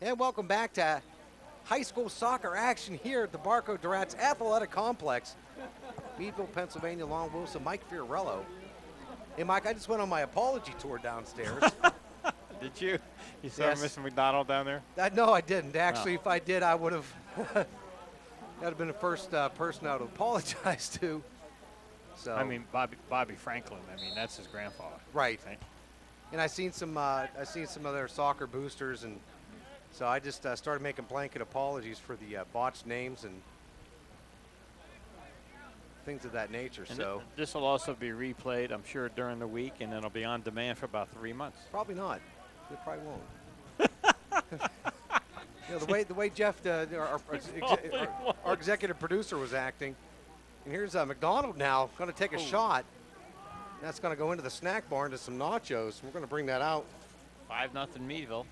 And welcome back to high school soccer action here at the Barco Durant's Athletic Complex. Meadville, Pennsylvania, Long Wilson, Mike Fiorello. Hey, Mike, I just went on my apology tour downstairs. Did you? You saw Mr. McDonald down there? No, I didn't. Actually, if I did, I would have. That would have been the first person I would apologize to. So. I mean, Bobby Franklin. I mean, that's his grandfather. Right. And I seen some other soccer boosters, and so I just started making blanket apologies for the botched names and things of that nature. And so this will also be replayed, I'm sure, during the week, and then it'll be on demand for about 3 months. Probably not. It probably won't. The way Jeff, our executive producer, was acting. And here's McDonald now going to take a shot. That's going to go into the snack bar into some nachos. We're going to bring that out. 5-0 Meadville.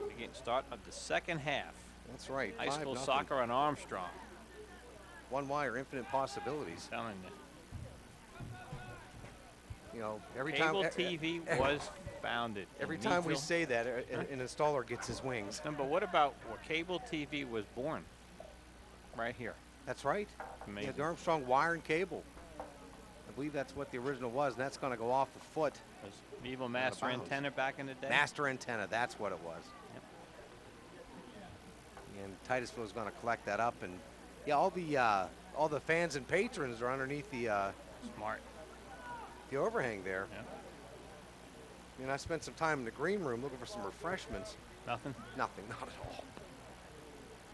We're getting started of the second half. That's right. High school soccer on Armstrong. One wire, infinite possibilities. I'm telling you. You know, every Cable time TV was founded. Every time we say that, an installer gets his wings. No, but what about where cable TV was born? Right here. That's right. Amazing. Yeah, the Armstrong wire and cable. I believe that's what the original was, and that's going to go off a foot. Was Meadville Master Antenna back in the day? Master Antenna, that's what it was. Yep. And Titusville is going to collect that up, and yeah, all the fans and patrons are underneath the smart the overhang there. Yeah. And I spent some time in the green room looking for some refreshments. Nothing. Nothing, not at all.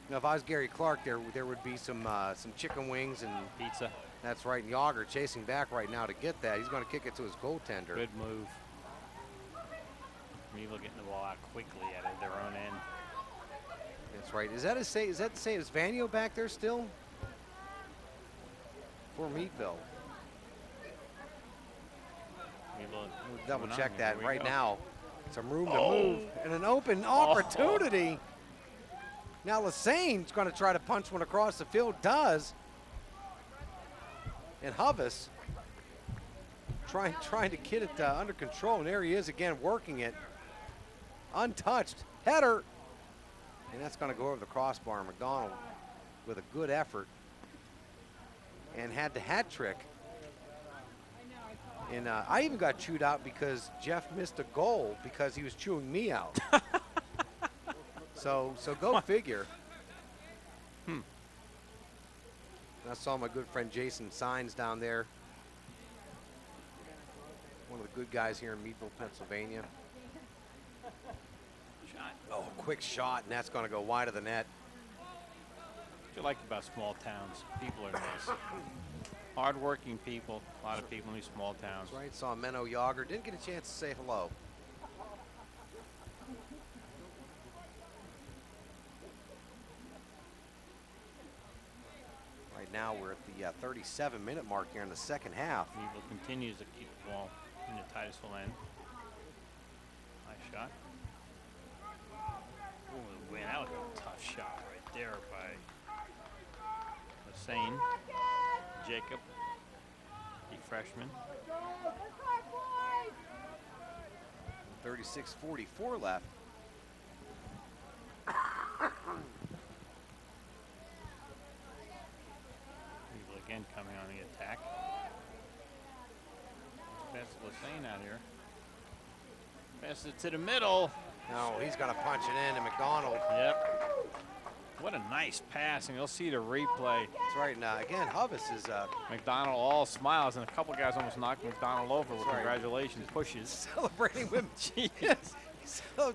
Now, if I was Gary Clark, there would be some chicken wings and pizza. That's right. And Yager chasing back right now to get that. He's going to kick it to his goaltender. Good move. Meadville getting the ball out quickly at their own end. That's right. Is that the same as Vanio back there still? For Meadville. We'll double check that right now. Some room to move and an open opportunity. Now Lassane's going to try to punch one across the field. Does. And Hovis trying to get it under control. And there he is again working it. Untouched. Header. And that's going to go over the crossbar. McDonald with a good effort. And had the hat trick. And I even got chewed out because Jeff missed a goal because he was chewing me out. So go figure. I saw my good friend Jason Sines down there. One of the good guys here in Meadville, Pennsylvania. Oh, quick shot, and that's going to go wide of the net. What you like about small towns? People are nice. Hard-working people. A lot of people in these small towns. That's right. Saw Menno Yager. Didn't get a chance to say hello. Right now we're at the 37-minute mark here in the second half. Meadville continues to keep the ball in the Titusville end. Nice shot. Ooh, went out a tough shot right there by Lassane. Jacob, the freshman. 36:44 left. Meadville again coming on the attack. Pass to Lassane out here. Passes it to the middle. No, he's going to punch it in to McDonald. Yep. What a nice pass, and you'll see the replay. That's right. Now, again, Hovis is McDonald all smiles, and a couple guys almost knocked McDonald over with congratulations pushes. Celebrating with He's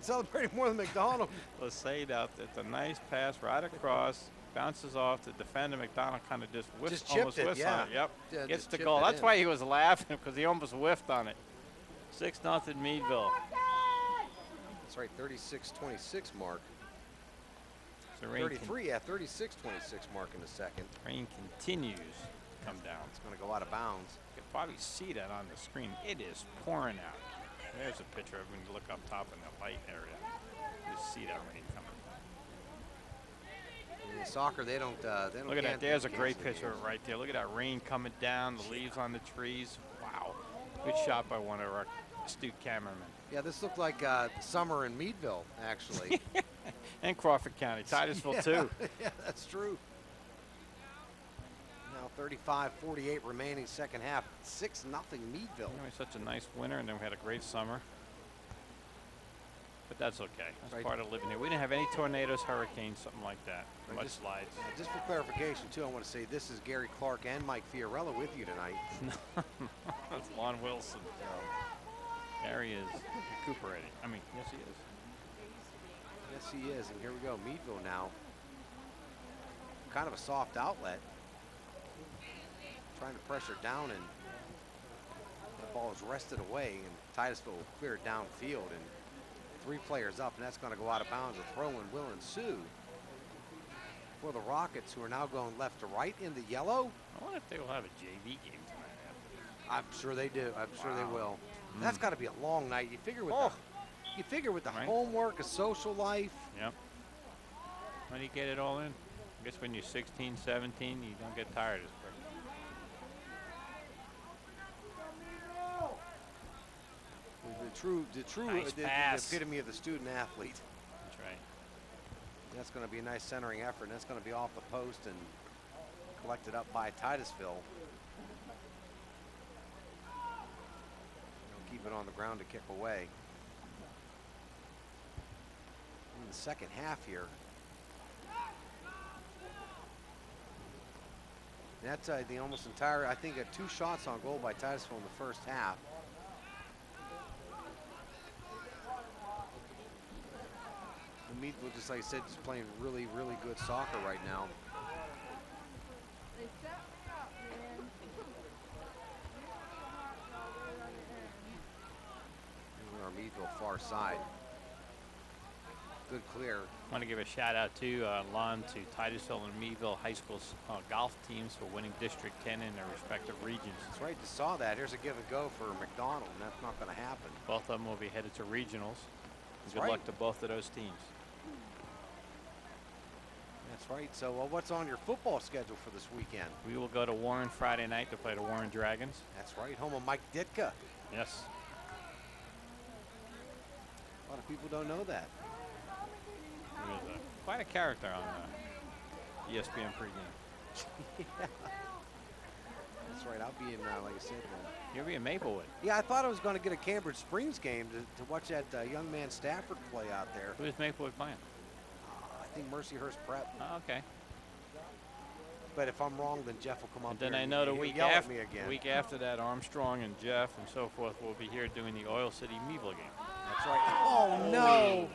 celebrating more than McDonald. Lassane out there. It's a nice pass right across. Bounces off the defender. McDonald kind of just whiffs, almost whiffs on it. Yep. Yeah, gets the goal. That's why he was laughing, because he almost whiffed on it. 6-0 Meadville. That's right, 36-26 mark. 36-26 mark in the second. Rain continues to come down. It's going to go out of bounds. You can probably see that on the screen. It is pouring out. There's a picture of him. You look up top in the light area. You see that rain coming. In soccer, they don't. Look at that. There's a great picture right there. Look at that rain coming down. The leaves on the trees. Wow. Good shot by one of our astute cameramen. Yeah, this looked like summer in Meadville, actually. And Crawford County, Titusville too. Yeah, that's true. Now 35-48 remaining second half. 6-0 Meadville. You know, it's such a nice winter, and then we had a great summer. But that's okay. That's part of living here. We didn't have any tornadoes, hurricanes, something like that. Much slides. Just for clarification, too, I want to say this is Gary Clark and Mike Fiorella with you tonight. That's Lon Wilson. Gary is recuperating. I mean, yes, he is. Yes, he is. And here we go. Meadville now. Kind of a soft outlet. Trying to pressure down, and the ball is wrested away, and Titusville will clear it downfield. And 3 players up, and that's going to go out of bounds. A throw in will ensue for the Rockets, who are now going left to right in the yellow. I wonder if they will have a JV game tonight. I'm sure they do. I'm sure they will. That's got to be a long night. You figure with the homework, a social life. Yep. When you get it all in, I guess when you're 16, 17, you don't get tired as quick. The true nice the epitome of the student athlete. That's right. That's going to be a nice centering effort, and that's going to be off the post and collected up by Titusville. They'll keep it on the ground to kick away. In the second half here. That's the almost entire, I think, 2 shots on goal by Titusville in the first half. Meadville, just like I said, is playing really, really good soccer right now. Our Meadville far side. Good clear. I want to give a shout out to Lon, to Titusville and Meadville High School golf teams for winning District 10 in their respective regions. That's right, you saw that. Here's a give and go for McDonald, and that's not going to happen. Both of them will be headed to regionals. That's Good luck to both of those teams. That's right. So what's on your football schedule for this weekend? We will go to Warren Friday night to play the Warren Dragons. That's right. Home of Mike Ditka. Yes. A lot of people don't know that. He was quite a character on ESPN pregame. Yeah. That's right. I'll be in, like I said. You'll be in Maplewood. Yeah, I thought I was going to get a Cambridge Springs game to watch that young man Stafford play out there. Who is Maplewood playing? I think Mercyhurst Prep. Oh, okay. But if I'm wrong, then Jeff will come up. And then here I know the week after that, Armstrong and Jeff and so forth will be here doing the Oil City Meadville game. That's right. Oh no!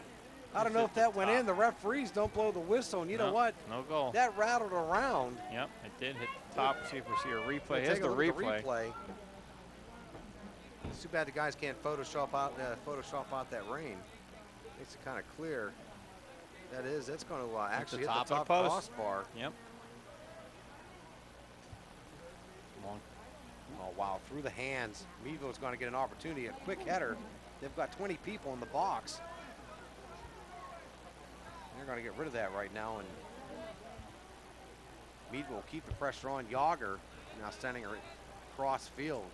I don't know if that went in. The referees don't blow the whistle, and you know what? No goal. That rattled around. Yep, it did hit the top. See if we see a replay. Here's the replay. It's too bad the guys can't Photoshop out that rain. Makes it kind of clear. That's going to actually hit the top crossbar. Yep. Long. Oh, wow. Through the hands. Meadville's going to get an opportunity. A quick header. They've got 20 people in the box. They're going to get rid of that right now. And Meadville will keep the pressure on. Yager now sending her cross field.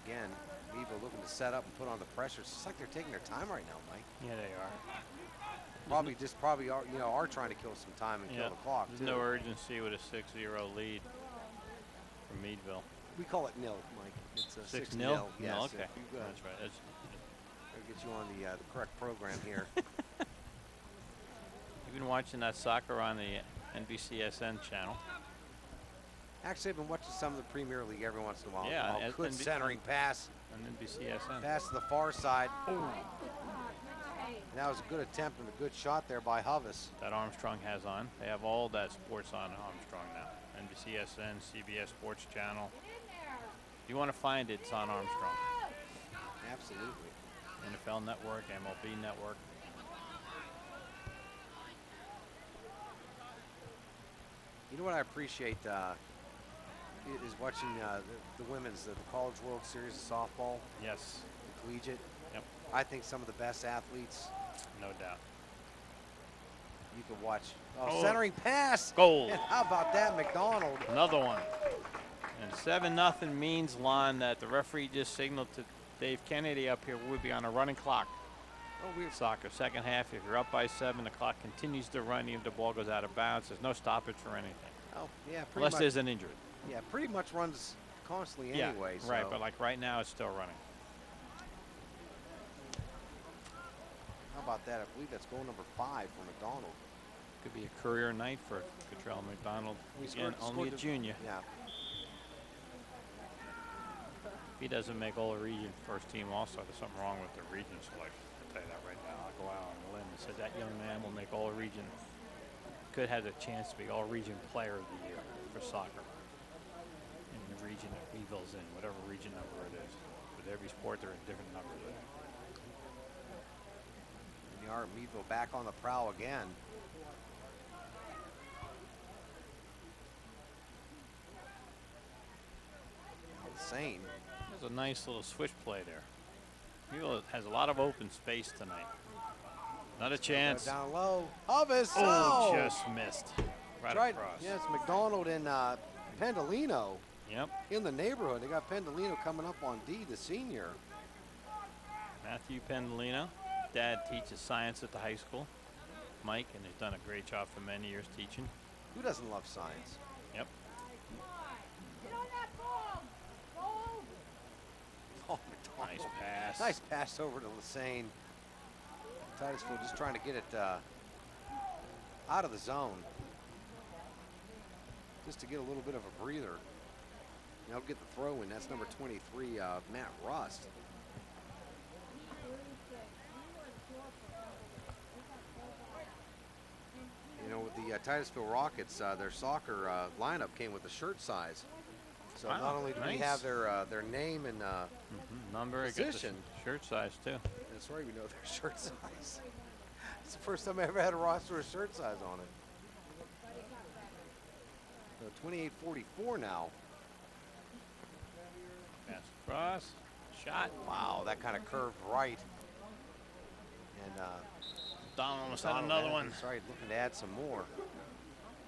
Again, Meadville looking to set up and put on the pressure. It's just like they're taking their time right now, Mike. Yeah, they are. Probably are trying to kill some time and kill the clock. There's no urgency with a 6-0 lead for Meadville. We call it nil, Mike. It's a 6-0. Yes. No, okay. That's right. I'll get you on the correct program here. You've been watching that soccer on the NBCSN channel. Actually, I've been watching some of the Premier League every once in a while. Yeah. Good centering pass. On NBCSN. Pass to the far side. That was a good attempt and a good shot there by Hovis. That Armstrong has on. They have all that sports on Armstrong now. NBCSN, CBS Sports Channel. If you want to find it, it's on Armstrong. Absolutely. NFL Network, MLB Network. You know what I appreciate is watching the women's, the College World Series of softball. Yes. The collegiate. Yep. I think some of the best athletes. No doubt. You can watch. Oh, centering pass. Goal. And how about that, McDonald? Another one. And 7-0 means, Lon, that the referee just signaled to Dave Kennedy up here we'll be on a running clock. Oh, weird. Soccer second half. If you're up by 7, the clock continues to run even if the ball goes out of bounds. There's no stoppage or anything. Oh, yeah, pretty unless much. There's an injury. Yeah, pretty much runs constantly yeah, anyway. So. Right, but like right now it's still running. How about that? I believe that's goal number 5 for McDonald. Could be a career night for Cottrell McDonald. Again, only a junior. Yeah. If he doesn't make all-region first team also, there's something wrong with the region selection. I'll tell you that right now. I'll go out on a limb and say that young man will make all-region. Could have a chance to be all-region player of the year for soccer. In the region that Meadville's in, whatever region number it is. With every sport, there are different numbers there. Meadville back on the prowl again. Insane. There's a nice little switch play there. Meadville has a lot of open space tonight. Not a chance. Down low. Hovis. Oh, just missed. Right across. Yes, McDonald and Pendolino. Yep. In the neighborhood. They got Pendolino coming up on D, the senior. Matthew Pendolino. Dad teaches science at the high school. Mike, and he's done a great job for many years teaching. Who doesn't love science? Yep. Oh, nice pass. Nice pass over to Lassane. Titusville just trying to get it out of the zone. Just to get a little bit of a breather. And I'll get the throw in. That's number 23, Matt Rust. You know, with the Titusville Rockets, their soccer lineup came with a shirt size. So not only do we have their name and number, position, shirt size too. That's right, we know their shirt size. It's the first time I ever had a roster with shirt size on it. So 28-44 now. Pass across, shot. Wow, that kind of curved right. And Donald almost had another one. Sorry, looking to add some more.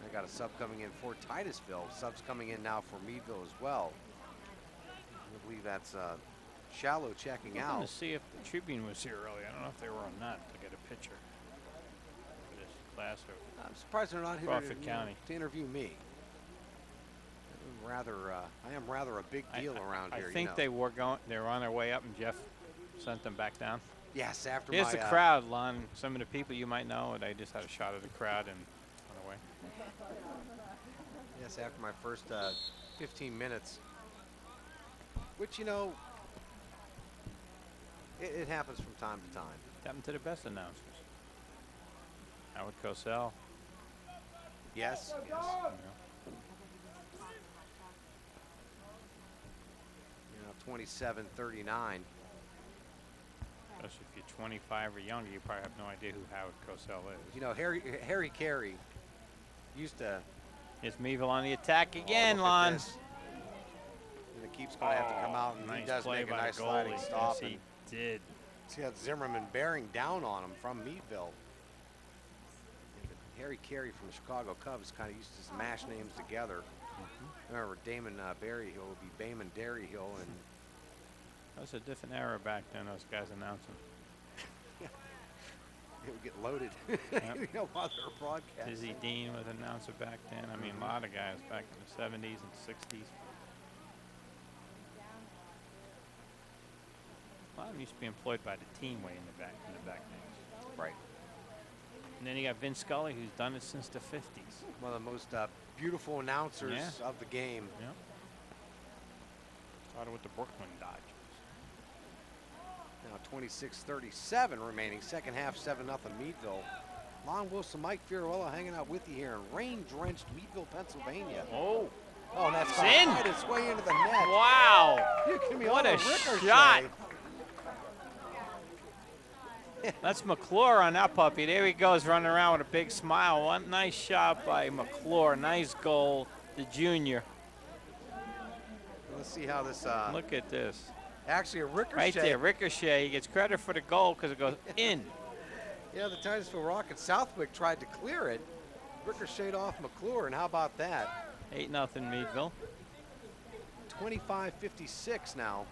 I got a sub coming in for Titusville. Subs coming in now for Meadville as well. I believe that's Shallow checking out. I'm going to see if the Tribune was here earlier. I don't know if they were or not to get a picture for this class. I'm surprised they're not here to interview me. I am rather a big deal around here. I think they were on their way up, and Jeff sent them back down. Yes, after Here's the crowd, Lon. Some of the people you might know, and I just had a shot of the crowd and went away. Yes, after my first 15 minutes, which, you know, it happens from time to time. It happened to the best announcers. Howard Cosell. Yes. Yeah. You know, 27-39. Especially if you're 25 or younger, you probably have no idea who Howard Cosell is. You know, Harry Carey used to. It's Meadville on the attack again, Lon. And the keeps going to have to come out, and nice he does make a nice sliding stop. Yes, he did. See that Zimmerman bearing down on him from Meadville. Harry Carey from the Chicago Cubs kind of used to smash names together. I remember Damon Berryhill would be Bayman Derryhill, and that was a different era back then. Those guys announcing. It would get loaded. Yep. You know, while they were broadcasting. Dizzy Dean was an announcer back then. I mean, a lot of guys back in the 70s and 60s. A lot of them used to be employed by the team way in the back names. Right. And then you got Vince Scully, who's done it since the 50s. One of the most beautiful announcers of the game. Yeah. Started with the Brooklyn Dodgers. Now 26-37 remaining. Second half, 7-0 Meadville. Lon Wilson, Mike Fioruello hanging out with you here in rain-drenched Meadville, Pennsylvania. Oh, and that's in. Right its way into the net. Wow. What a shot. That's McClure on that puppy. There he goes, running around with a big smile. One nice shot by McClure. Nice goal, the junior. Let's see how this. Look at this. Actually, a ricochet. Right there, ricochet. He gets credit for the goal because it goes in. Yeah, the Titusville Rockets. Southwick tried to clear it. Ricocheted off McClure, and how about that? 8-0 Meadville. 25-56 now.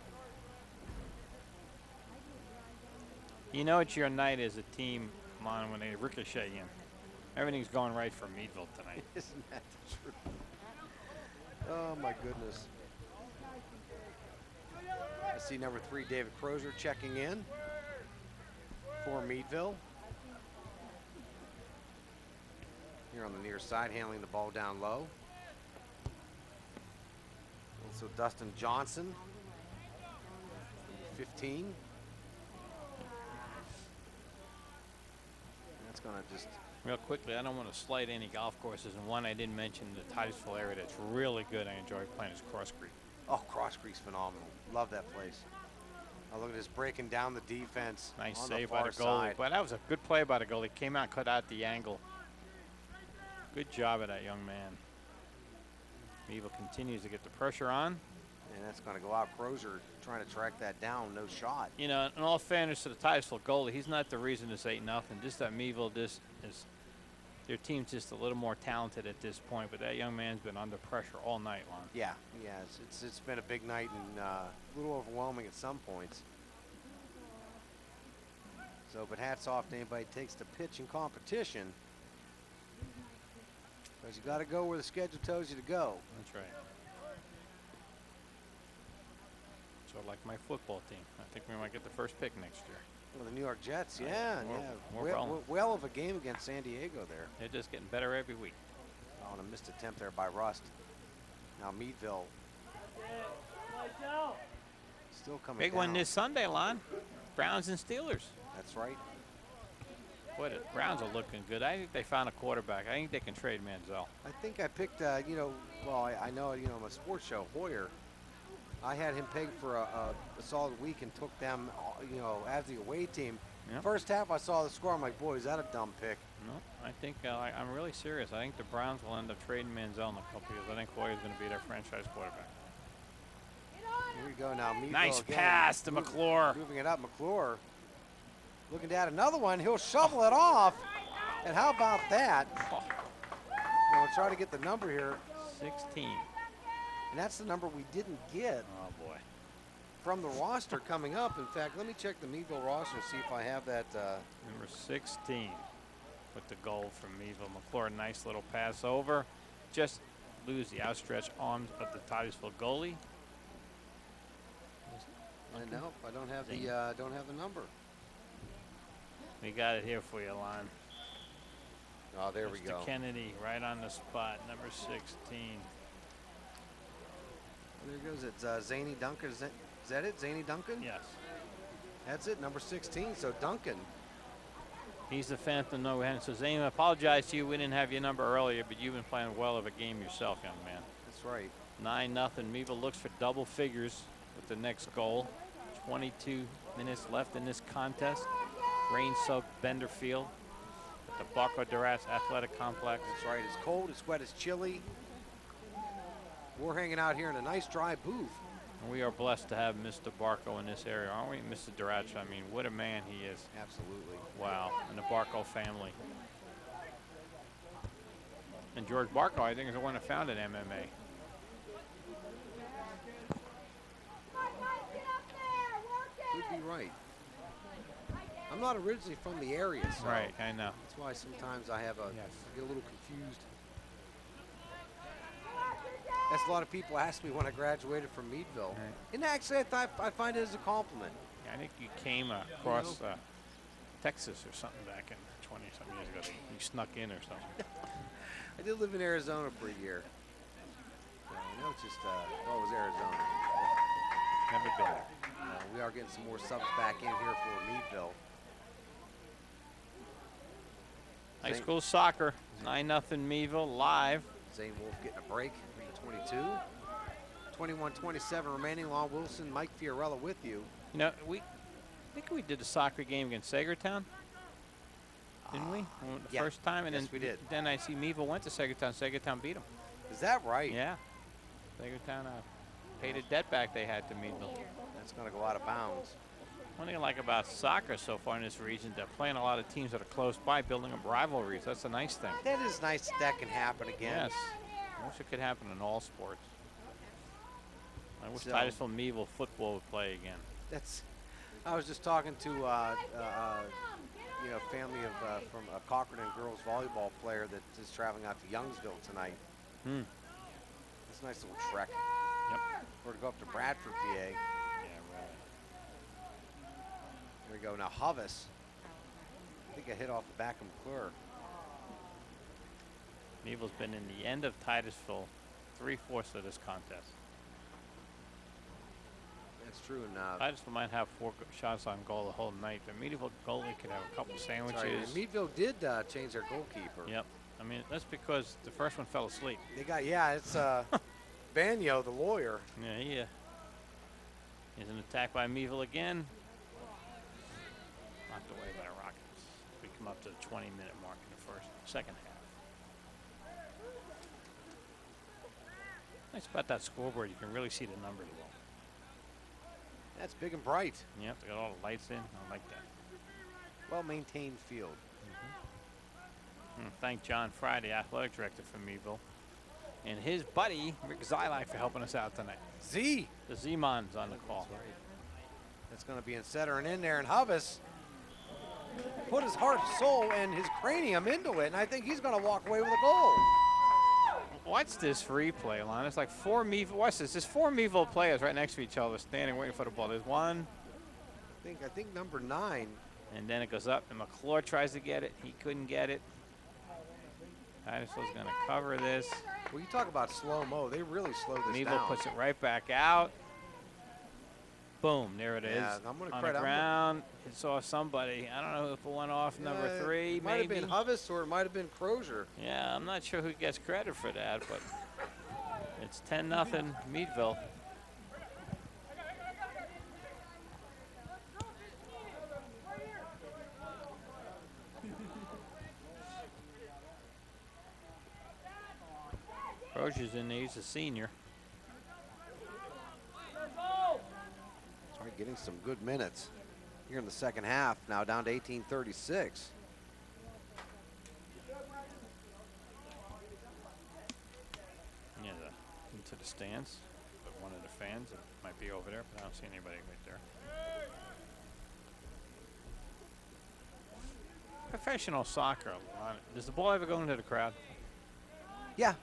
You know it's your night as a team, Mon, when they ricochet in. Everything's going right for Meadville tonight. Isn't that the truth? Oh, my goodness. I see number 3, David Crozier, checking in for Meadville. Here on the near side, handling the ball down low. Also Dustin Johnson, 15. That's going to just... Real quickly, I don't want to slight any golf courses, and one I didn't mention in the Titusville area that's really good I enjoy playing is Cross Creek. Oh, Cross Creek's phenomenal. Love that place. Oh, look at this, breaking down the defense. Nice on save the by far the goalie. side. But that was a good play by the goalie. Came out, cut out the angle. Good job of that young man. Meadville continues to get the pressure on. And that's going to go out. Crozier trying to track that down. No shot. You know, in all fairness to the Titusville goalie, he's not the reason this ain't nothing. Just that Meadville, their team's just a little more talented at this point, but that young man's been under pressure all night long. Yeah, it's been a big night and a little overwhelming at some points. So, but hats off to anybody who takes the pitch in competition, because you got to go where the schedule tells you to go. That's right. So like my football team, I think we might get the first pick next year. Well, the New York Jets, well of a game against San Diego there. They're just getting better every week. Oh, and a missed attempt there by Rust. Now Meadville still coming Big down. one this Sunday, Lon. Browns and Steelers. That's right. Boy, the Browns are looking good. I think they found a quarterback. I think they can trade Manziel. I think I picked, I know, my sports show, Hoyer. I had him pegged for a solid week and took them, as the away team. Yep. First half, I saw the score. I'm like, boy, is that a dumb pick? No, I think I'm really serious. I think the Browns will end up trading Manziel in a couple years. I think Hoyer's going to be their franchise quarterback. Here we go now. Meadville nice again. pass to McClure. Moving it up, McClure. Looking at another one. He'll shovel it off. And how about that? Now we'll try to get the number here. 16. And that's the number we didn't get. Oh, boy. From the roster coming up. In fact, let me check the Meadville roster and see if I have that. Number 16 with the goal from Meadville. McClure, nice little pass over. Just lose the outstretched arms of the Titusville goalie. No, I don't have the number. We got it here for you, Lon. Oh, there we go. Mr. Kennedy, right on the spot, number 16. There goes. It's Zany Duncan. Is that it, Zany Duncan? Yes. That's it, number 16. So Duncan. He's the Phantom No Hand. So Zane, I apologize to you. We didn't have your number earlier, but you've been playing well of a game yourself, young man. That's right. 9-0. Meadville looks for double figures with the next goal. 22 minutes left in this contest. Rain-soaked Bender Field at the Barco Duras Athletic Complex. That's right. It's cold, it's wet, it's chilly. We're hanging out here in a nice dry booth. And we are blessed to have Mr. Barco in this area, aren't we? Mr. Duras, I mean, what a man he is. Absolutely. Wow, and the Barco family. And George Barco, I think, is the one that founded MMA. Could be right. I'm not originally from the area, so right, I know. That's why sometimes I have I get a little confused. That's a lot of people ask me when I graduated from Meadville. Right. And actually, I find it as a compliment. Yeah, I think you came across Texas or something back in 20-something years ago. You snuck in or something. I did live in Arizona for a year. So I know it's just, it was Arizona. Never been there. We are getting some more subs back in here for Meadville. High school soccer, 9-0 Meadville live. Zane Wolf getting a break from the 22. 21-27 remaining. Lon Wilson, Mike Fiorella with you. You know, I think we did a soccer game against Sagertown, didn't we? The first time, and yes, then we did. Then I see Meadville went to Sagertown. Sagertown beat them. Is that right? Yeah. Sagertown paid a debt back they had to Meadville. That's going to go out of bounds. One thing I like about soccer so far in this region, they're playing a lot of teams that are close by, building up rivalries. That's a nice thing. That is nice that can happen again. Yes. I wish it could happen in all sports. I wish Titusville Meadville football would play again. I was just talking to family of from a Cochran and girls volleyball player that is traveling out to Youngsville tonight. It's a nice little trek. Yep. Or to go up to Bradford, PA. Yeah, right. Here we go. Now Hovis. I think I hit off the back of McClure. Meadville's been in the end of Titusville 3/4 of this contest. That's true. And Titusville might have 4 shots on goal the whole night. The Meadville goalie could have a couple sandwiches. And Meadville did change their goalkeeper. Yep. I mean, that's because the first one fell asleep. They got, it's Banyo, the lawyer. Yeah, he is an attack by Meadville again. Knocked away by the Rockets. We come up to the 20-minute mark in the second half. Nice about that scoreboard. You can really see the numbers well. That's big and bright. Yep, they got all the lights in. I like that. Well-maintained field. Thank John Fry, the athletic director for Meadville, and his buddy Rick Zylak for helping us out tonight. The Z-Mon's on the call. That's right. That's going to be in center and in there, and Hovis put his heart, soul, and his cranium into it, and I think he's going to walk away with a goal. Watch this replay, Lon. It's like 4 Meadville. Watch this. There's 4 Meadville players right next to each other, standing waiting for the ball. There's one. I think number 9. And then it goes up, and McClure tries to get it. He couldn't get it. Titusville's going to cover this. Well, you talk about slow-mo. They really slowed this Meadville down. puts it right back out. Boom, there it is. Yeah, I'm gonna on credit the ground. It saw somebody. I don't know if it went off number 3. It might have been Hovis or it might have been Crozier. Yeah, I'm not sure who gets credit for that, but it's 10-0 Meadville. Crozier's in there. He's a senior. Getting some good minutes here in the second half. Now down to 18:36. Yeah, into the stands. But one of the fans might be over there, but I don't see anybody right there. Professional soccer. Does the ball ever go into the crowd? Yeah.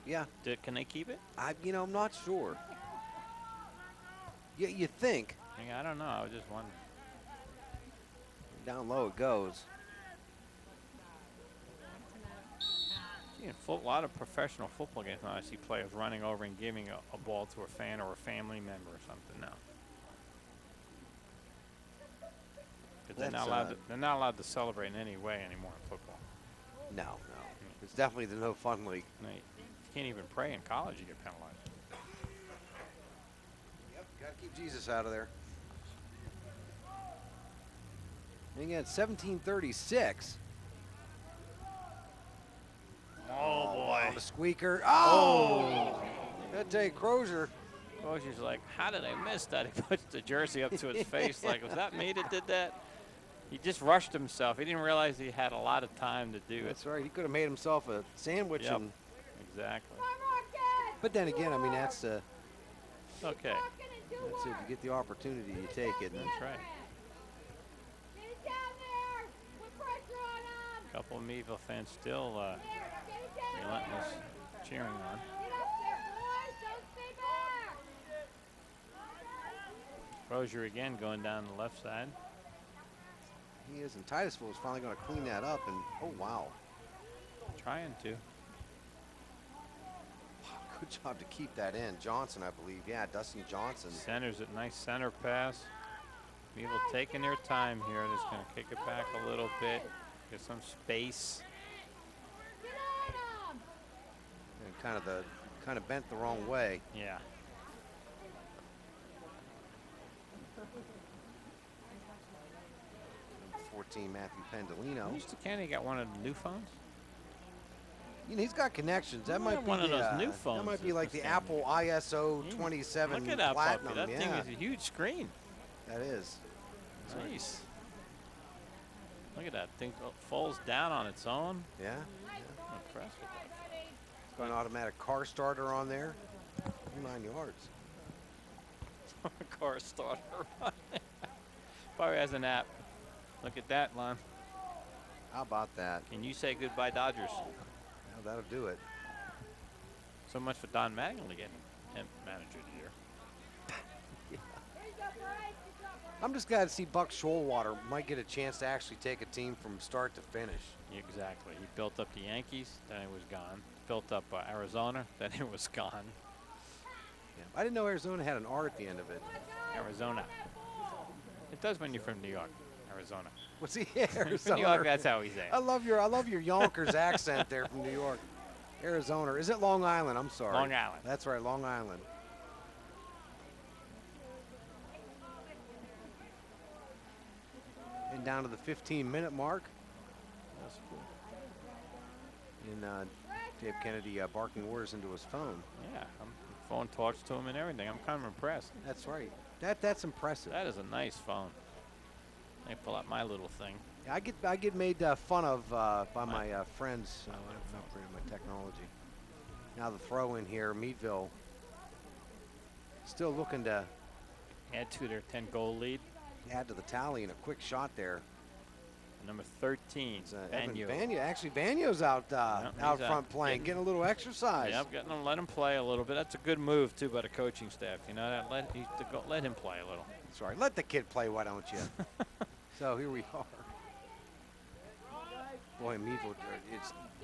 Can they keep it? I'm not sure. You think. I don't know. I was just wondering. Down low it goes. A lot of professional football games now I see players running over and giving a ball to a fan or a family member or something now. They're not allowed to celebrate in any way anymore in football. No. It's definitely the no fun league. No, you can't even pray in college. You get penalized. Yep, got to keep Jesus out of there. And again, 17:36. Oh, boy. On the squeaker. Oh! That'd take Crozier. Crozier's like, how did I miss that? He puts the jersey up to his face like, was that me that did that? He just rushed himself. He didn't realize he had a lot of time to do it. That's right. He could have made himself a sandwich. Yep. And exactly. But then again, that's okay. That's it. If you get the opportunity, you take it. That's right. A couple of Meadville fans still relentless cheering on. Crozier again going down the left side. He is, and Titusville is finally going to clean that up. And oh wow, trying to. Good job to keep that in. Johnson, I believe. Yeah, Dustin Johnson. Centers it. Nice center pass. Meadville taking their time here. They're just going to kick it back a little bit. Get some space. And kind of bent the wrong way. Yeah. Number 14, Matthew Pendolino. Mr. Kenny got one of the new phones. He's got connections. That might be one of those new phones. That might be like the Apple ISO 27 Look at that Platinum. puppy. That thing is a huge screen. That is. Nice. Look at that thing. Folds down on its own. Yeah. I'm impressed with that. It's got an automatic car starter on there. 9 yards. car starter. Probably has an app. Look at that, Lon. How about that? Can you say goodbye, Dodgers? Well, that'll do it. So much for Don Mattingly getting him manager of the year. Yeah. I'm just glad to see Buck Showalter might get a chance to actually take a team from start to finish. Exactly. He built up the Yankees, then he was gone. Built up Arizona, then it was gone. Yeah. I didn't know Arizona had an R at the end of it. Arizona. It does when you're from New York. Arizona. What's he? Arizona. From New York, that's how he says it. I love your Yonkers accent there from New York. Arizona. Is it Long Island? I'm sorry. Long Island. That's right, Long Island. And down to the 15-minute mark. That's cool. And Dave Kennedy barking orders into his phone. Yeah, phone talks to him and everything. I'm kind of impressed. That's right. That's impressive. That is a nice phone. I pull out my little thing. Yeah, I get made fun of by my friends. I'm upgrading my technology. Now the throw in here, Meadville. Still looking to add to their 10-goal lead. Add to the tally and a quick shot there. Number 13, Vanyo. Actually, Vanyo's out front playing, getting a little exercise. Yep, let him play a little bit. That's a good move too by the coaching staff. You know that let him play a little. That's right. Let the kid play. Why don't you? So here we are. Boy, Meadville,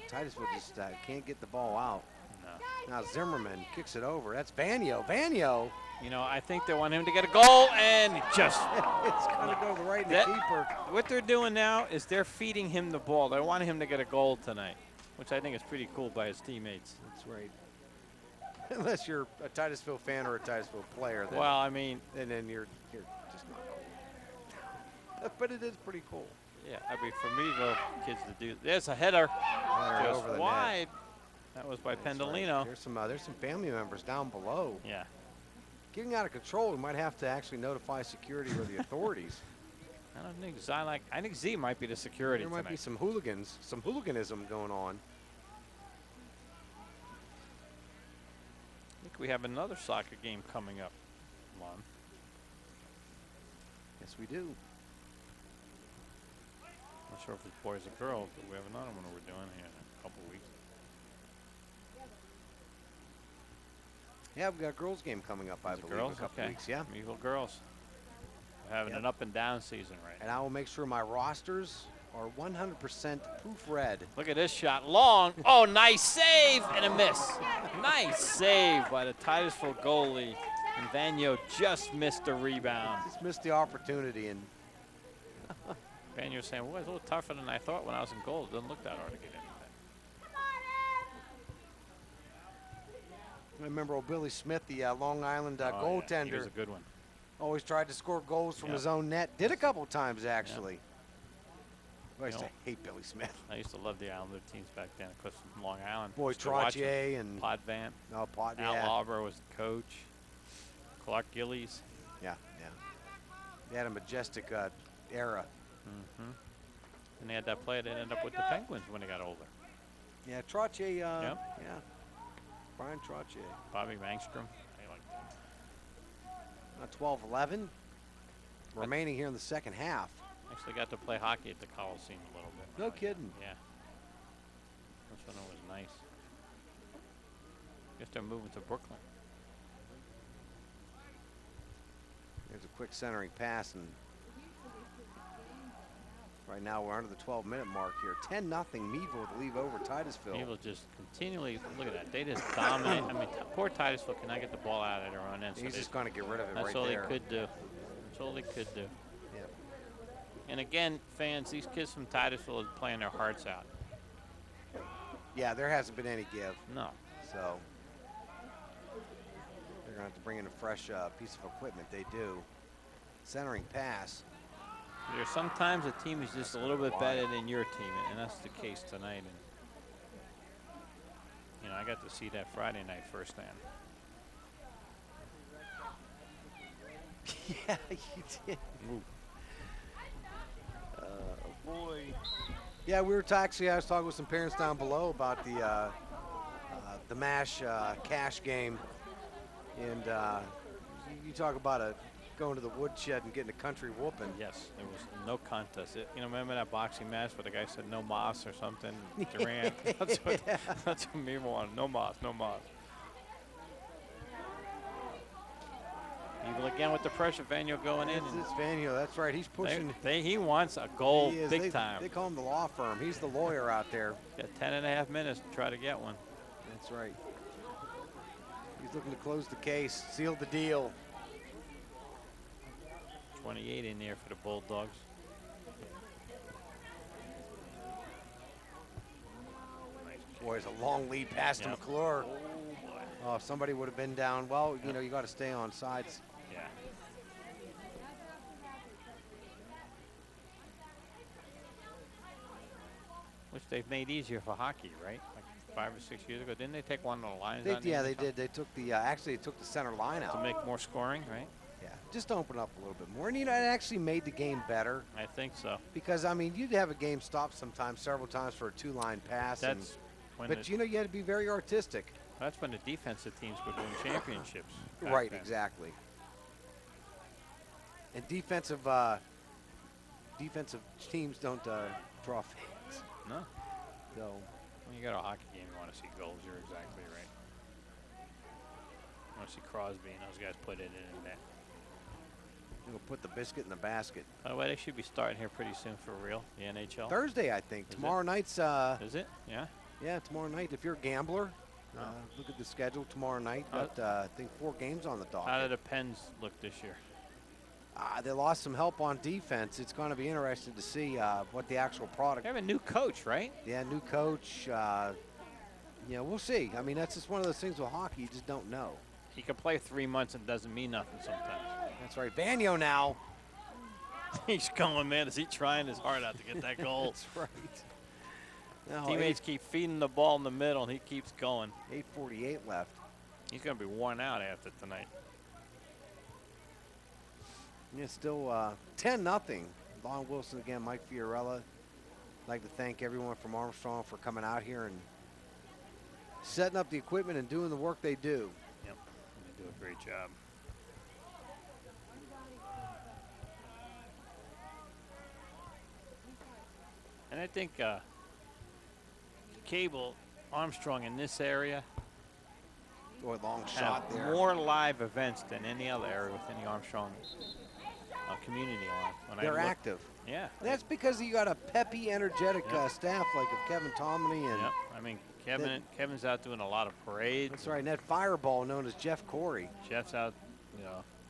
Titusville just can't get the ball out. No. Now Zimmerman kicks it over. That's Vanyo. Vanyo. You know, I think they want him to get a goal, and just it's going to go right in the keeper. What they're doing now is they're feeding him the ball. They want him to get a goal tonight, which I think is pretty cool by his teammates. That's right. Unless you're a Titusville fan or a Titusville player. Then, well, I mean, and then you're just not cool. But it is pretty cool. Yeah, I mean, for Meadville kids to do. There's a header, just over the wide. Net. That was by That's Pendolino. Right. There's some family members down below. Yeah. Getting out of control, we might have to actually notify security or the authorities. I don't think I think Z might be the security. There might be some hooligans, some hooliganism going on. I think we have another soccer game coming up, Lon. Yes, we do. Not sure if it's boys or girls, but we have another one we're doing here in a couple of weeks. Yeah, we've got a girls' game coming up, I believe, in a couple weeks. Yeah, Meadville girls. We're having an up and down season right now. And I will make sure my rosters are 100% proof red. Look at this shot, long. Oh, nice save and a miss. Nice save by the Titusville goalie, and Vanyo just missed the rebound. Just missed the opportunity, and Vanyo saying, "Well, it's a little tougher than I thought when I was in goal. It doesn't look that hard to get in." I remember old Billy Smith, the Long Island goaltender. Yeah, he was a good one. Always tried to score goals from his own net. Did a couple times, actually. I used to hate Billy Smith. I used to love the Islander teams back then, of course, from Long Island. Boy, Trottier and Podvamp. No, Al Auber was the coach. Clark Gillies. Yeah. They had a majestic era. Mm-hmm. And they had that player that ended up with the Penguins when they got older. Yeah, Trottier. Yep. Yeah. Brian Trottier. Bobby Mangstrom. 12-11. Remaining here in the second half. Actually got to play hockey at the Coliseum a little bit. No kidding. Yeah. This one was nice. Guess they're moving to Brooklyn. There's a quick centering pass, and right now we're under the 12-minute mark here. 10-0 Meadville to leave over Titusville. Meadville just continually, look at that. They just dominate. I mean, poor Titusville cannot get the ball out of their own end. He's just going to get rid of it right there. That's all they could do. That's all they could do. Yeah. And again, fans, these kids from Titusville are playing their hearts out. Yeah, there hasn't been any give. No. So they're going to have to bring in a fresh piece of equipment. They do. Centering pass. There's sometimes a team is just a little bit better than your team, and that's the case tonight. And you know, I got to see that Friday night firsthand. Yeah, you did. Oh boy. Yeah, I was talking with some parents down below about the MASH cash game, and You talk about going to the woodshed and getting a country whooping. Yes, there was no contest. Remember that boxing match where the guy said no mas or something? Durant. That's what Meadville wanted. No mas, no mas. Meadville again with the pressure. Vanyo going in. It's Vanyo. That's right. He's pushing. He wants a goal big time. They call him the law firm. He's the lawyer out there. Got 10.5 minutes to try to get one. That's right. He's looking to close the case, seal the deal. 28 in there for the Bulldogs. Boy, it's a long lead pass to McClure. Oh, if somebody would have been down. Well, you know, you got to stay on sides. Yeah. Which they've made easier for hockey, right? Like 5 or 6 years ago. Didn't they take one of the lines out? Yeah, they did. They took the, actually they took the center line out. To make more scoring, right? Yeah, just open up a little bit more. And, you know, it actually made the game better. I think so. Because, I mean, you'd have a game stopped sometimes, several times for a two-line pass. But, you know, you had to be very artistic. That's when the defensive teams were doing championships. Right, then. Exactly. And defensive teams don't draw fans. No. So. When you got a hockey game, you want to see goals. You're exactly right. You want to see Crosby and those guys put it in net. You'll put the biscuit in the basket. By the way, they should be starting here pretty soon for real, the NHL. Thursday, I think. Tomorrow night's. Is it? Yeah. Yeah, tomorrow night. If you're a gambler, look at the schedule tomorrow night. But I think 4 games on the docket. How did the Pens look this year? They lost some help on defense. It's going to be interesting to see what the actual product. They have a new coach, right? Yeah, new coach. Yeah, we'll see. I mean, that's just one of those things with hockey. You just don't know. He can play 3 months and doesn't mean nothing sometimes. That's right. Vanyo now. He's going, man. Is he trying his heart out to get that goal? That's right. No, teammates keep feeding the ball in the middle, and he keeps going. 8:48 left. He's going to be worn out after tonight. Yeah, still 10-0. Lon Wilson again, Mike Fiorella. I'd like to thank everyone from Armstrong for coming out here and setting up the equipment and doing the work they do. Yep, they do a great job. And I think Cable, Armstrong in this area. Boy, long shot there. More live events than any other area within the Armstrong community line. They're active. Yeah. That's because you got a peppy, energetic staff like of Kevin Tomley. And I mean, Kevin's out doing a lot of parades. That's right. And that fireball known as Jeff Corey. Jeff's out,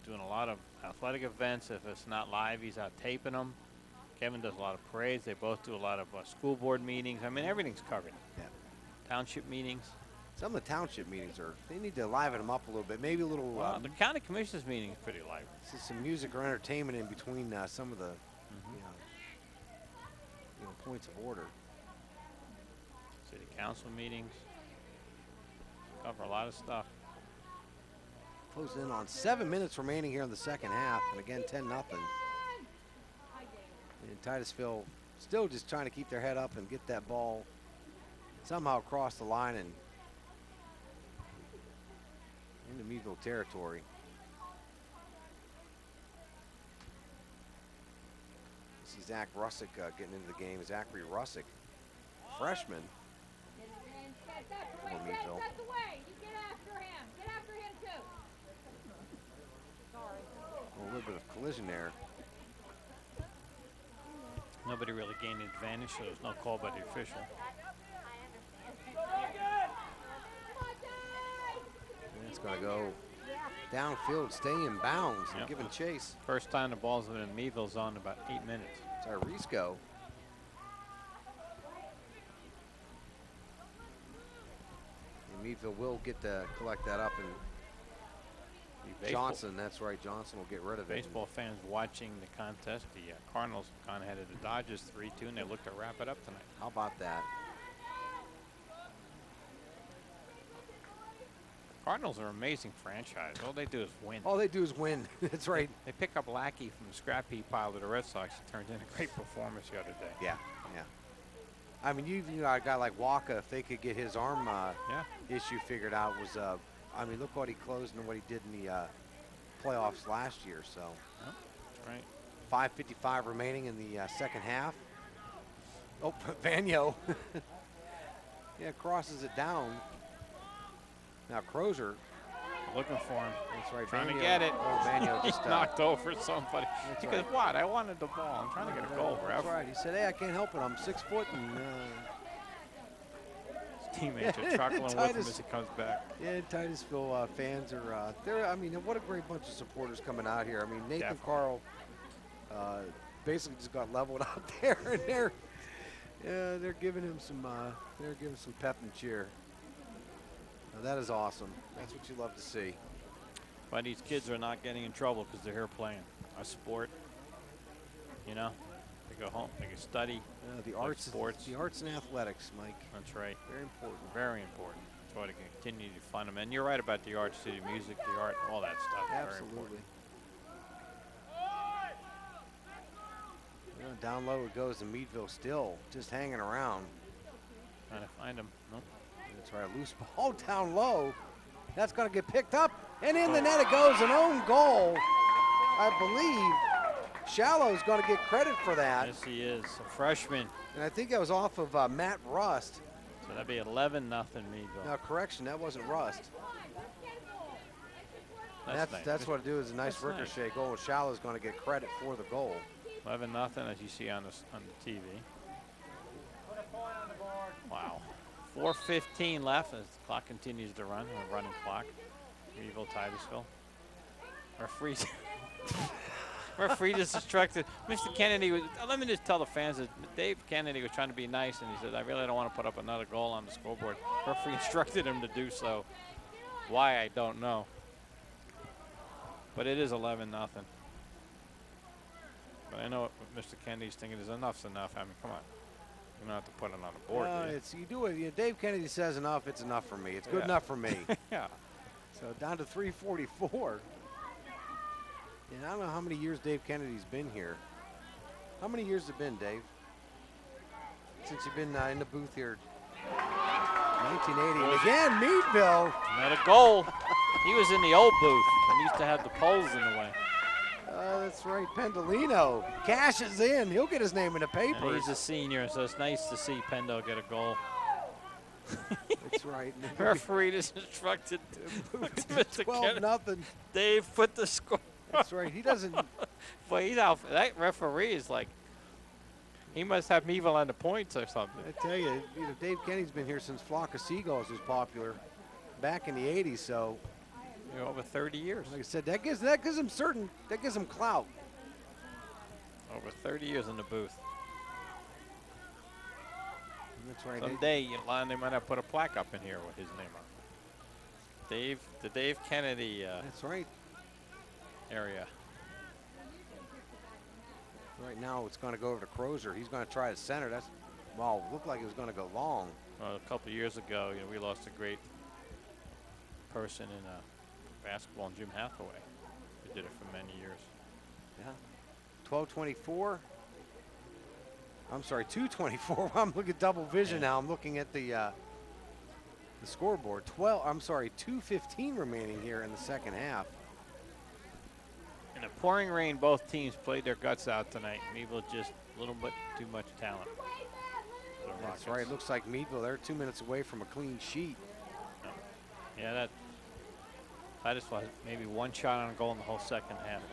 doing a lot of athletic events. If it's not live, he's out taping them. Kevin does a lot of parades. They both do a lot of school board meetings. I mean, everything's covered. Yeah. Township meetings. Some of the township meetings they need to liven them up a little bit. Maybe a little. The county commissioners meeting is pretty lively. Some music or entertainment in between some of the, points of order. City council meetings. Cover a lot of stuff. Closing in on 7 minutes remaining here in the second half, and again 10-0. And Titusville still just trying to keep their head up and get that ball somehow across the line and into Meadville territory. See Zach Russick getting into the game. Zachary Russick, freshman for Meadville. A little bit of collision there. Nobody really gained advantage, so there's no call by the official. And it's going to go downfield, stay in bounds, and giving chase. First time the ball's been in Meadville zone in about 8 minutes. It's our Risco. And Meadville will get to collect that up, and Johnson, that's right, Johnson will get rid of it. Baseball fans watching the contest, the Cardinals gone ahead of the Dodgers 3-2, and they look to wrap it up tonight. How about that? Cardinals are an amazing franchise. All they do is win. All they do is win. That's right. They pick up Lackey from the scrap heap pile of the Red Sox. He turned in a great performance the other day. Yeah, yeah. I mean, you got a guy like Waka, if they could get his arm issue figured out, was I mean, look what he closed and what he did in the playoffs last year. So, right. 5:55 remaining in the second half. Oh, Vanyo. Yeah, crosses it down. Now Crozier. Looking for him. That's right. Trying Vanyo. to get it. Oh, Vanyo just knocked over somebody. That's Because right. what? I wanted the ball. I'm trying to get a goal, That's ref. right. He said, "Hey, I can't help it. I'm 6 foot." And his teammates are chuckling with him as he comes back. Yeah, Titusville fans are. They're. I mean, what a great bunch of supporters coming out here. I mean, Nathan Carl basically just got leveled out there, and they're giving him some. They're giving some pep and cheer. Now, that is awesome. That's what you love to see. But these kids are not getting in trouble because they're here playing a sport. You know, they go home, they can study. The like arts, sports. the arts and athletics, Mike. That's right. Very important. Very important. That's why they can continue to fund them. And you're right about the arts too, the music, the art, all that stuff. Absolutely. Very important. Down low it goes to Meadville, still just hanging around. Trying to find him. Nope. That's right, a loose ball down low. That's going to get picked up, and in the net it goes, an own goal. I believe Shallow's going to get credit for that. Yes, he is, a freshman. And I think that was off of Matt Rust. So that'd be 11-0 Meadville. Now, correction, that wasn't Rust. That's nice. That's what it do is a nice ricochet goal, and Shallow's going to get credit for the goal. 11-0, as you see on the TV. Wow. 4:15 left as the clock continues to run, a running clock. Meadville, Titusville. Referee just instructed. Mr. Kennedy, let me just tell the fans that Dave Kennedy was trying to be nice, and he said, I really don't want to put up another goal on the scoreboard. Referee instructed him to do so. Why, I don't know. But it is 11-0. But I know what Mr. Kennedy's thinking is enough's enough. I mean, come on. You don't have to put it on the board. You do it. You know, Dave Kennedy says enough. It's enough for me. It's good enough for me. Yeah. So down to 3:44. And I don't know how many years Dave Kennedy's been here. How many years has it been, Dave? Since you've been in the booth here. 1980. And again, Meadville. Not a goal. He was in the old booth and used to have the poles in the way. That's right, Pendolino cashes in. He'll get his name in the paper. And he's a senior, so it's nice to see Pendo get a goal. That's right. Referee just instructed Mr. 12-0. Dave put the score. That's right. He doesn't. Boy, he's out. That referee is like, he must have Meadville on the points or something. I tell you, Dave Kennedy's been here since Flock of Seagulls was popular back in the 80s. So. Over 30 years. Like I said, that gives him clout. Over 30 years in the booth. That's right. Someday, they might have put a plaque up in here with his name on. The Dave Kennedy. That's right. Area. Right now, it's going to go over to Crozier. He's going to try to center. Looked like it was going to go long. Well, a couple of years ago, we lost a great person in basketball, and Jim Hathaway, who did it for many years. Yeah. 12:24. I'm sorry, 2:24. I'm looking at double vision now. I'm looking at the scoreboard. 2:15 remaining here in the second half. In the pouring rain, both teams played their guts out tonight. Meadville just a little bit too much talent. That's right. Looks like Meadville, they're 2 minutes away from a clean sheet. Yeah, I just was maybe one shot on goal in the whole second half.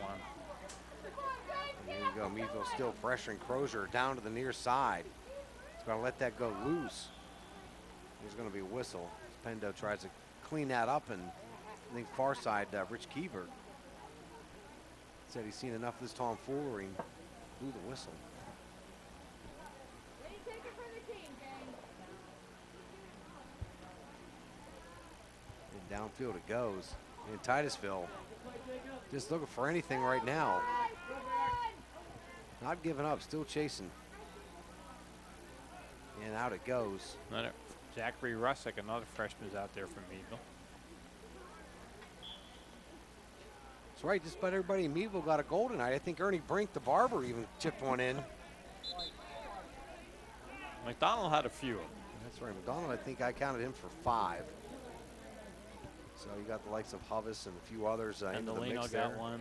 There you go. Meadville still pressuring Crozier down to the near side. He's going to let that go loose. There's going to be a whistle. Pendo tries to clean that up, and I think far side, Rich Keever said he's seen enough of this tomfoolery and blew the whistle. And downfield it goes. In Titusville, just looking for anything right now. Not giving up, still chasing. And out it goes. Zachary Russick, another freshman, is out there from Meadville. That's right, just about everybody in Meadville got a goal tonight. I think Ernie Brink, the barber, even chipped one in. McDonald had a few. That's right, McDonald, I think I counted him for 5. So you got the likes of Hovis and a few others and into the mix got there. one.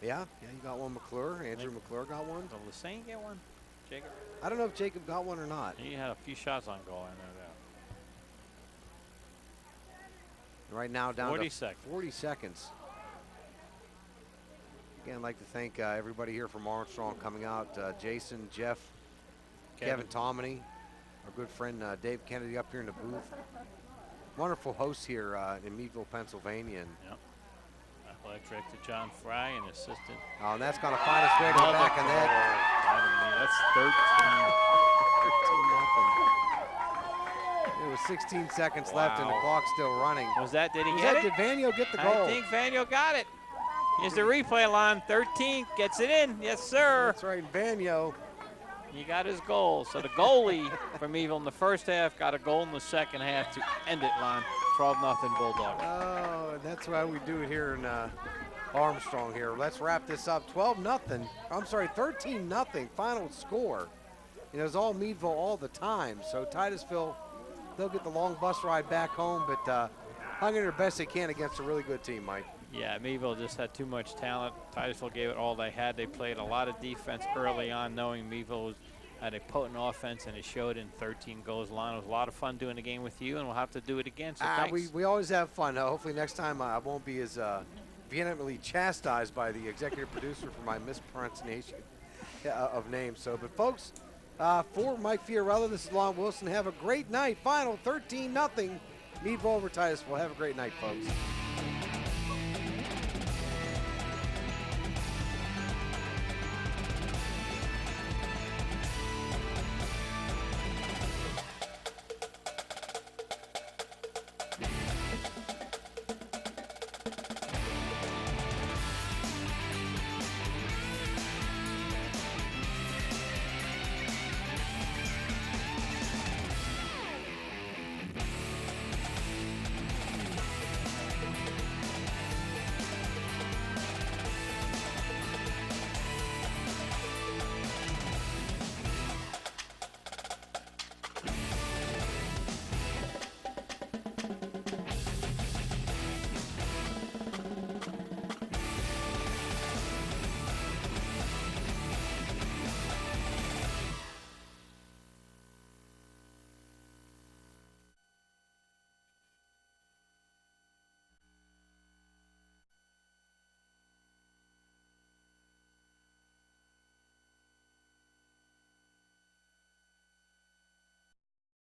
Yeah, you got one. McClure, Andrew McClure got one. Did Lassane get one? Jacob? I don't know if Jacob got one or not. He had a few shots on goal, I know that. Right now down 40 to seconds. 40 seconds. Again, I'd like to thank everybody here from Armstrong coming out. Jason, Jeff, Kevin Tomini, our good friend Dave Kennedy up here in the booth. Wonderful hosts here in Meadville, Pennsylvania. And yep. Athletic director John Fry and assistant. Oh, and that's going to find us way to the back of net. That's 13. 13-0. There was 16 seconds left and the clock's still running. Was that, did he get it? Did Vanyo get the goal? I think Vanyo got it. Here's the replay line. 13 gets it in. Yes, sir. That's right, Vanyo. He got his goal. So the goalie from Meadville in the first half got a goal in the second half to end it, Lon. 12-0 Bulldogs. Oh, that's why we do it here in Armstrong here. Let's wrap this up. 12-0. I'm sorry, 13-0 final score. It was all Meadville all the time. So Titusville, they'll get the long bus ride back home, but hung in their best they can against a really good team, Mike. Yeah, Meadville just had too much talent. Titusville gave it all they had. They played a lot of defense early on, knowing Meadville had a potent offense, and it showed in 13 goals. Lon, it was a lot of fun doing the game with you, and we'll have to do it again. So thanks. We always have fun. Hopefully next time I won't be as vehemently chastised by the executive producer for my mispronunciation of names. So, but folks, for Mike Fiorello, this is Lon Wilson. Have a great night. Final 13-0. Meadville over Titusville. Have a great night, folks.